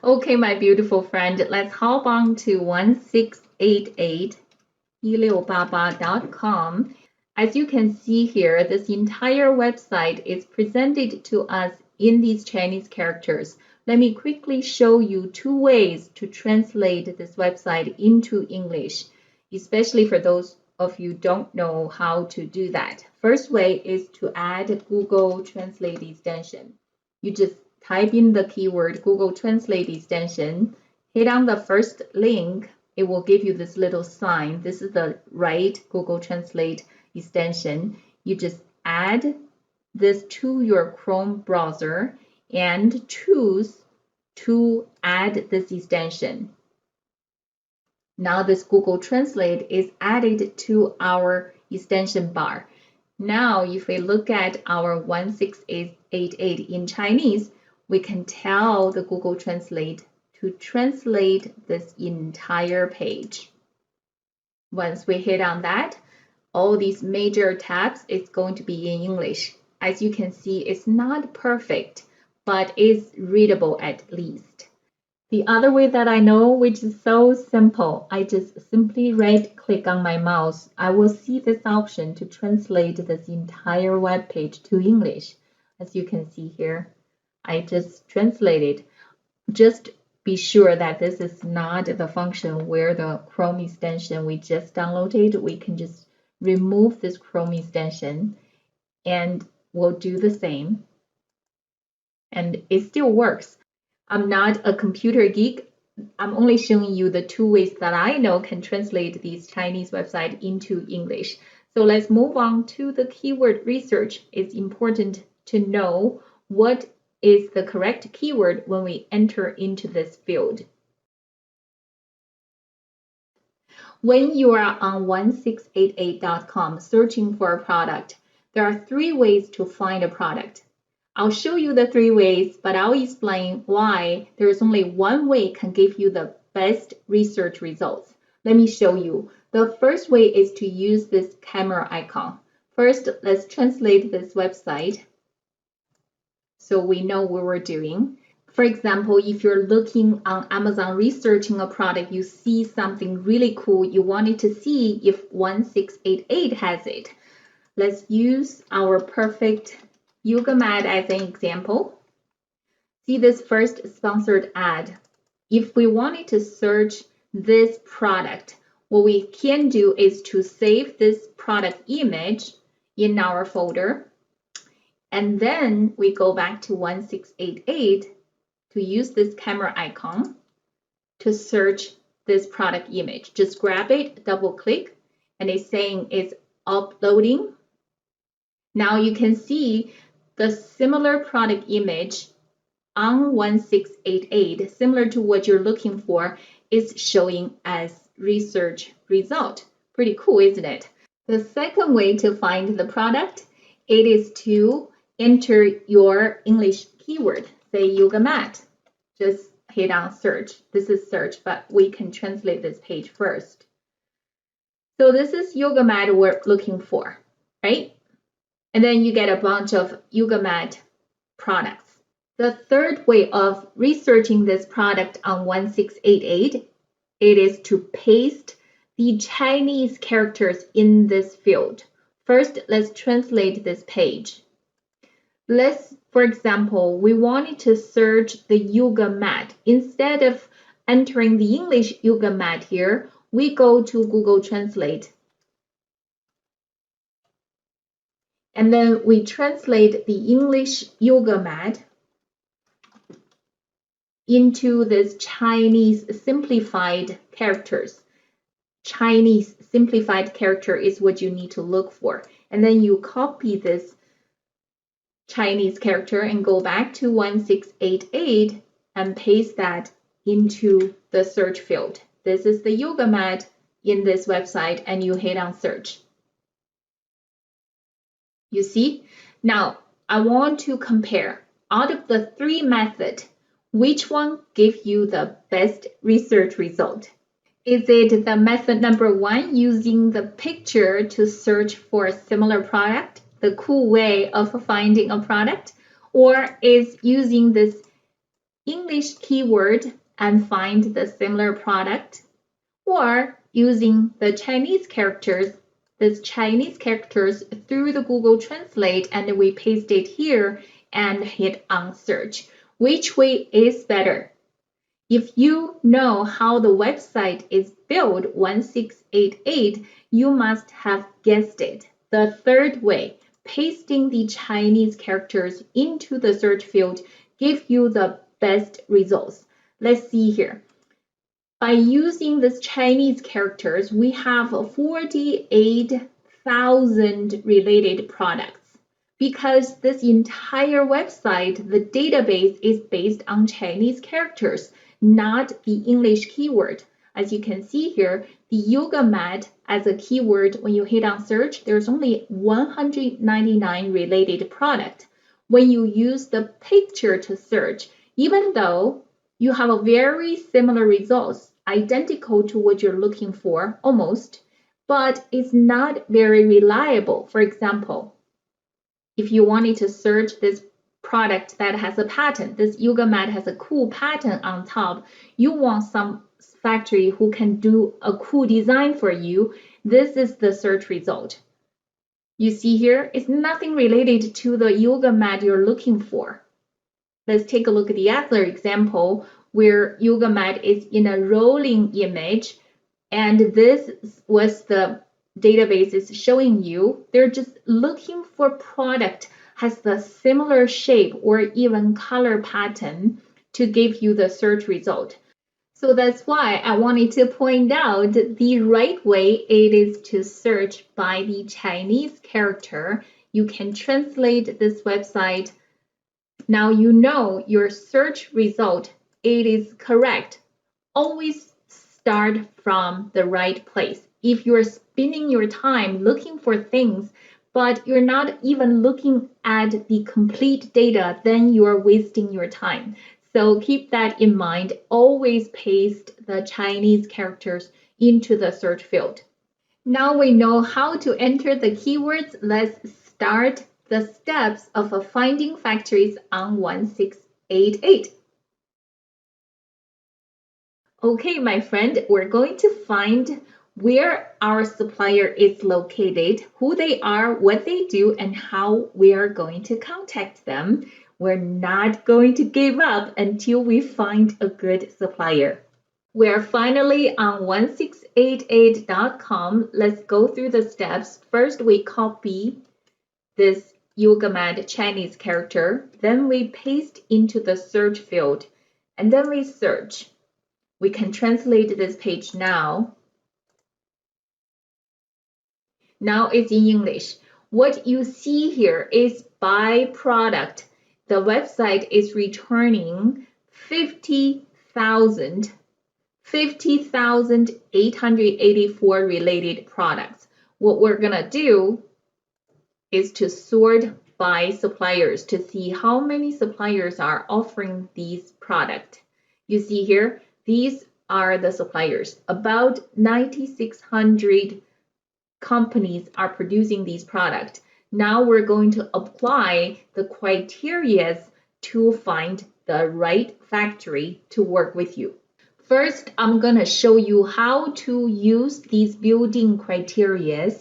Okay, my beautiful friend, let's hop on to 16881688.com. As you can see here, this entire website is presented to us in these Chinese characters. Let me quickly show you two ways to translate this website into English, especially for those of you who don't know how to do that. First way is to add Google Translate extension. You just type in the keyword Google Translate extension, hit on the first link, it will give you this little sign. This is the right Google Translate extension. You just add this to your Chrome browser and choose to add this extension. Now this Google Translate is added to our extension bar. Now if we look at our 1688 in Chinese, we can tell the Google Translate to translate this entire page. Once we hit on that, all these major tabs is going to be in English. As you can see, it's not perfect, but it's readable at least. The other way that I know, which is so simple, I just simply right-click on my mouse. I will see this option to translate this entire web page to English. As you can see here, I just translated. Just be sure that this is not the function where the Chrome extension we just downloaded. We can just remove this Chrome extension and we'll do the same. And it still works. I'm not a computer geek. I'm only showing you the two ways that I know can translate these Chinese websites into English. So let's move on to the keyword research. It's important to know what is the correct keyword when we enter into this field. When you are on 1688.com searching for a product, there are three ways to find a product. I'll show you the three ways, but I'll explain why there is only one way can give you the best research results. Let me show you. The first way is to use this camera icon. First, let's translate this website so we know what we're doing. For example, if you're looking on Amazon researching a product, you see something really cool, you wanted to see if 1688 has it. Let's use our perfect yoga mat as an example. See this first sponsored ad. If we wanted to search this product, what we can do is to save this product image in our folder. And then we go back to 1688 to use this camera icon to search this product image. Just grab it, double click, and it's saying it's uploading. Now you can see the similar product image on 1688, similar to what you're looking for, is showing as research result. Pretty cool, isn't it? The second way to find the product, it is to enter your English keyword, say yoga mat. Just hit on search. This is search, but we can translate this page first. So this is yoga mat we're looking for, right? And then you get a bunch of yoga mat products. The third way of researching this product on 1688, it is to paste the Chinese characters in this field. First, let's translate this page. For example, we wanted to search the yoga mat. Instead of entering the English yoga mat here, we go to Google Translate. And then we translate the English yoga mat into this Chinese simplified characters. Chinese simplified character is what you need to look for. And then you copy this Chinese character and go back to 1688 and paste that into the search field. This is the yoga mat in this website, and you hit on search. You see? Now, I want to compare. Out of the three methods, which one gives you the best research result? Is it the method number one, using the picture to search for a similar product, the cool way of finding a product? Or is using this English keyword and find the similar product, or using the Chinese characters, through the Google Translate, and we paste it here and hit on search. Which way is better? If you know how the website is built 1688, you must have guessed it. The third way, pasting the Chinese characters into the search field, give you the best results. Let's see here. By using these Chinese characters, we have 48,000 related products. Because this entire website, the database is based on Chinese characters, not the English keyword. As you can see here, the yoga mat as a keyword, when you hit on search, there's only 199 related product. When you use the picture to search, even though you have a very similar results, identical to what you're looking for, almost, but it's not very reliable. For example, if you wanted to search this product that has a pattern, this yoga mat has a cool pattern on top, you want some factory who can do a cool design for you, this is the search result. You see here, it's nothing related to the yoga mat you're looking for. Let's take a look at the other example where yoga mat is in a rolling image, and this was the database is showing you. They're just looking for product has the similar shape or even color pattern to give you the search result. So that's why I wanted to point out the right way it is to search by the Chinese character. You can translate this website. Now you know your search result, it is correct. Always start from the right place. If you're spending your time looking for things, but you're not even looking at the complete data, then you're wasting your time. So keep that in mind. Always paste the Chinese characters into the search field. Now we know how to enter the keywords. Let's start the steps of finding factories on 1688. Okay, my friend, we're going to find where our supplier is located, who they are, what they do, and how we are going to contact them. We're not going to give up until we find a good supplier. We're finally on 1688.com. Let's go through the steps. First, we copy this yoga mat Chinese character. Then we paste into the search field. And then we search. We can translate this page now. Now it's in English. What you see here is by product. The website is returning 50,884 related products. What we're going to do is to sort by suppliers to see how many suppliers are offering these products. You see here, these are the suppliers. About 9,600 companies are producing these products. Now we're going to apply the criteria to find the right factory to work with you. First, I'm going to show you how to use these building criteria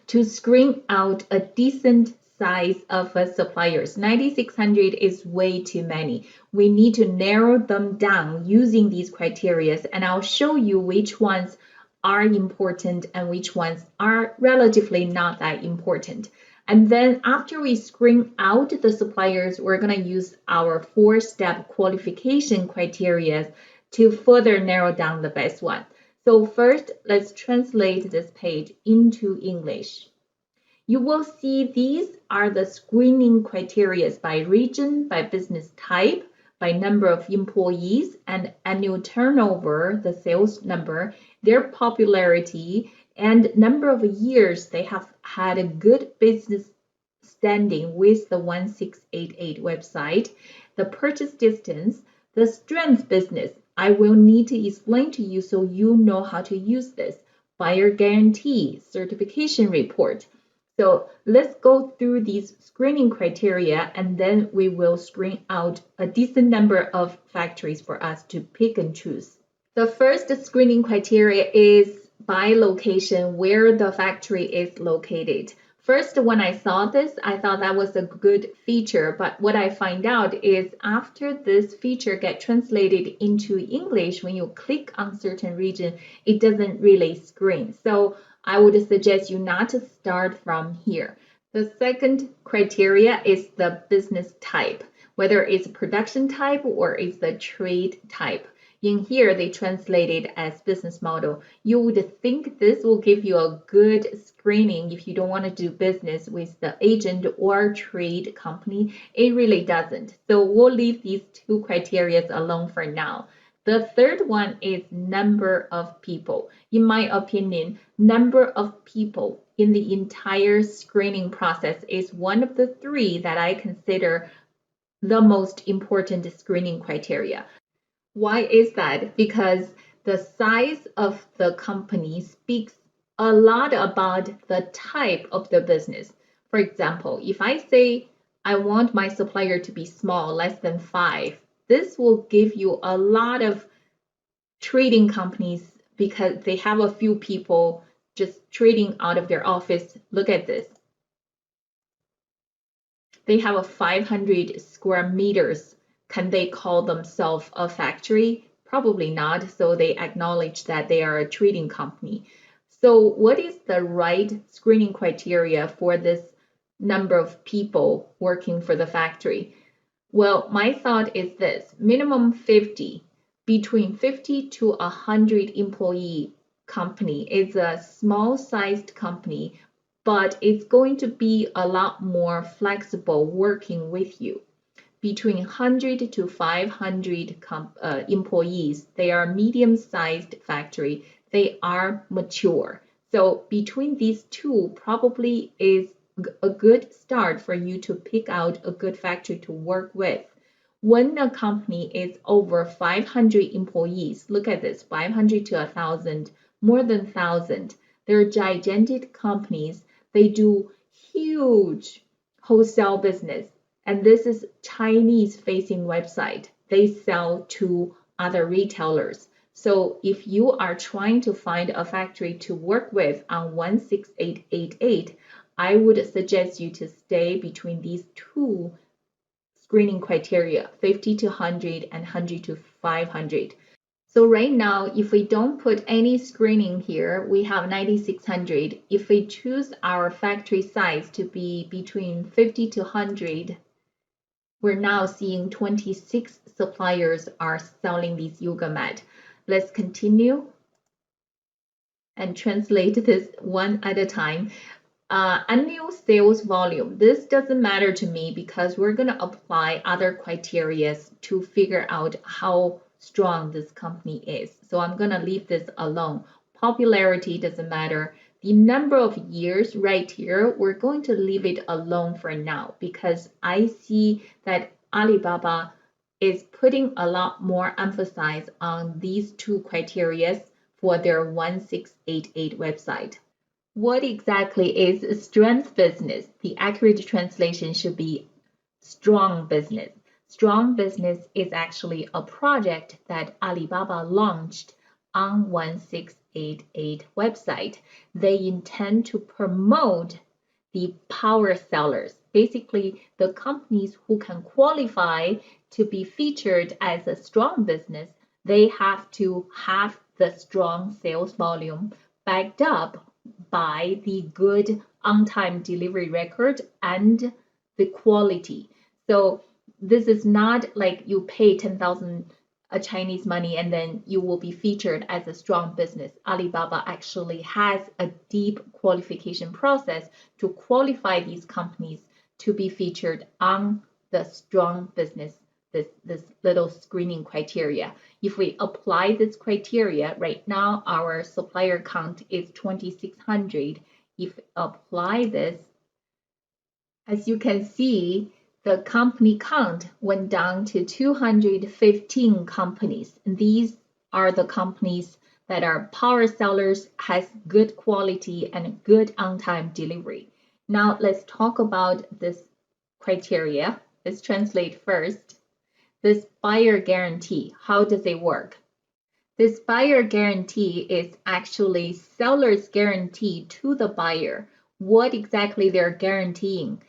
to screen out a decent size of suppliers. 9,600 is way too many. We need to narrow them down using these criteria, and I'll show you which ones are important and which ones are relatively not that important. And then after we screen out the suppliers, we're going to use our 4-step qualification criteria to further narrow down the best one. So first, let's translate this page into English. You will see these are the screening criteria by region, by business type, by number of employees, and annual turnover, the sales number, their popularity, and number of years they have had a good business standing with the 1688 website, the purchase distance, the strength business. I will need to explain to you so you know how to use this. Buyer guarantee, certification report. So let's go through these screening criteria and then we will screen out a decent number of factories for us to pick and choose. The first screening criteria is by location, where the factory is located. First, when I saw this, I thought that was a good feature, but what I find out is after this feature gets translated into English, when you click on certain region, it doesn't really screen. So I would suggest you not to start from here. The second criteria is the business type, whether it's production type or it's the trade type. In here, they translate it as business model. You would think this will give you a good screening if you don't want to do business with the agent or trade company. It really doesn't. So we'll leave these two criteria alone for now. The third one is number of people. In my opinion, number of people in the entire screening process is one of the three that I consider the most important screening criteria. Why is that? Because the size of the company speaks a lot about the type of the business. For example, if I say I want my supplier to be small, less than 5, this will give you a lot of trading companies because they have a few people just trading out of their office. Look at this. They have a 500 square meters. Can they call themselves a factory? Probably not. So they acknowledge that they are a trading company. So what is the right screening criteria for this number of people working for the factory? Well, my thought is this: minimum 50, between 50 to 100 employee company is a small sized company, but it's going to be a lot more flexible working with you. Between 100 to 500 employees, they are medium-sized factory. They are mature. So between these two probably is a good start for you to pick out a good factory to work with. When a company is over 500 employees, look at this, 500 to 1,000, more than 1,000. They're gigantic companies. They do huge wholesale business. And this is Chinese facing website. They sell to other retailers. So if you are trying to find a factory to work with on 16888, I would suggest you to stay between these two screening criteria, 50 to 100 and 100 to 500. So right now, if we don't put any screening here, we have 9,600. If we choose our factory size to be between 50 to 100, we're now seeing 26 suppliers are selling these yoga mat. Let's continue and translate this one at a time. Annual sales volume. This doesn't matter to me because we're going to apply other criteria to figure out how strong this company is. So I'm going to leave this alone. Popularity doesn't matter. The number of years right here, we're going to leave it alone for now because I see that Alibaba is putting a lot more emphasis on these two criteria for their 1688 website. What exactly is strength business? The accurate translation should be strong business. Strong business is actually a project that Alibaba launched on 1688 website. They intend to promote the power sellers, basically the companies who can qualify to be featured as a strong business. They have to have the strong sales volume backed up by the good on-time delivery record and the quality. So this is not like you pay 10,000 Chinese money and then you will be featured as a strong business. Alibaba actually has a deep qualification process to qualify these companies to be featured on the strong business, this little screening criteria. If we apply this criteria, right now our supplier count is 2,600. If we apply this, as you can see, the company count went down to 215 companies. These are the companies that are power sellers, has good quality and good on-time delivery. Now let's talk about this criteria. Let's translate first. This buyer guarantee, how does it work? This buyer guarantee is actually seller's guarantee to the buyer. What exactly they're guaranteeing?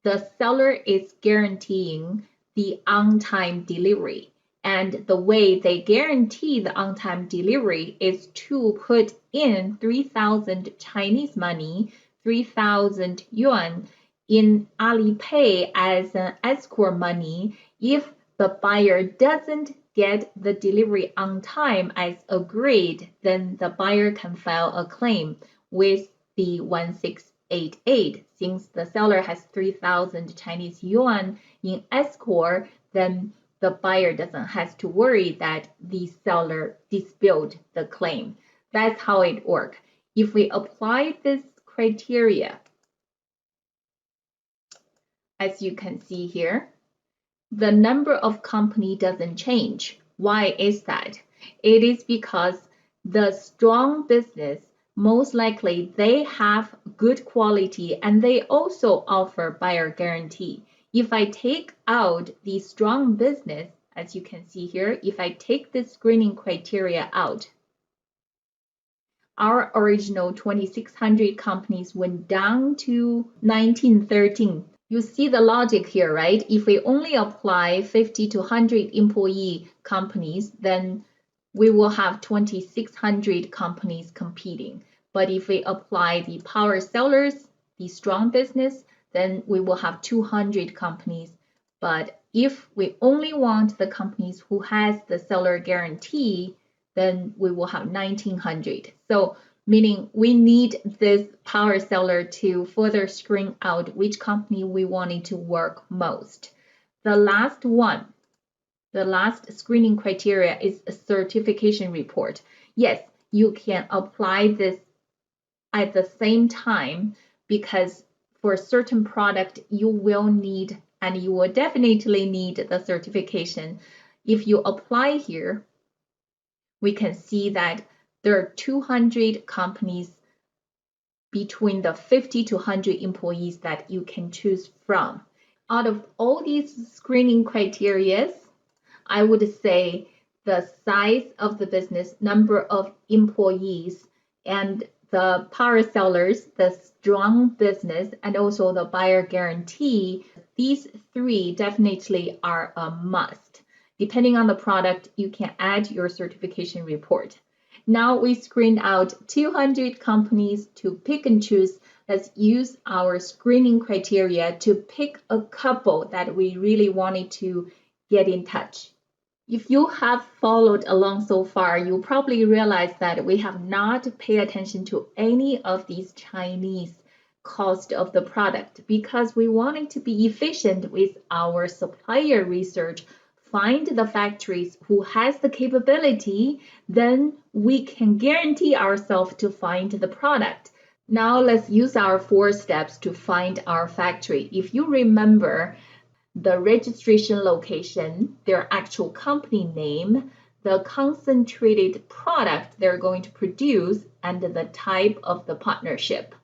The seller is guaranteeing the on-time delivery. And the way they guarantee the on-time delivery is to put in 3,000 Chinese money, 3,000 yuan in Alipay as an escrow money if the buyer doesn't get the delivery on time as agreed, then the buyer can file a claim with the 1688. Since the seller has 3,000 Chinese yuan in escrow, then the buyer doesn't have to worry that the seller disputed the claim. That's how it works. If we apply this criteria, as you can see here, the number of company doesn't change. Why is that? It is because the strong business, most likely they have good quality and they also offer buyer guarantee. If I take out the strong business, as you can see here, if I take this screening criteria out, our original 2,600 companies went down to 1913. You see the logic here, right? If we only apply 50 to 100 employee companies, then we will have 2,600 companies competing. But if we apply the power sellers, the strong business, then we will have 200 companies. But if we only want the companies who has the seller guarantee, then we will have 1,900. So meaning we need this power seller to further screen out which company we wanted to work most. The last one, the last screening criteria is a certification report. Yes, you can apply this at the same time because for a certain product, you will need and you will definitely need the certification. If you apply here, we can see that there are 200 companies between the 50 to 100 employees that you can choose from. Out of all these screening criteria, I would say the size of the business, number of employees, and the power sellers, the strong business, and also the buyer guarantee, these three definitely are a must. Depending on the product, you can add your certification report. Now we screened out 200 companies to pick and choose. Let's use our screening criteria to pick a couple that we really wanted to get in touch. If you have followed along so far, you probably realize that we have not paid attention to any of these Chinese cost of the product because we wanted to be efficient with our supplier research, find the factories who has the capability, then we can guarantee ourselves to find the product. Now let's use our 4 steps to find our factory. If you remember, the registration location, their actual company name, the concentrated product they're going to produce, and the type of the partnership.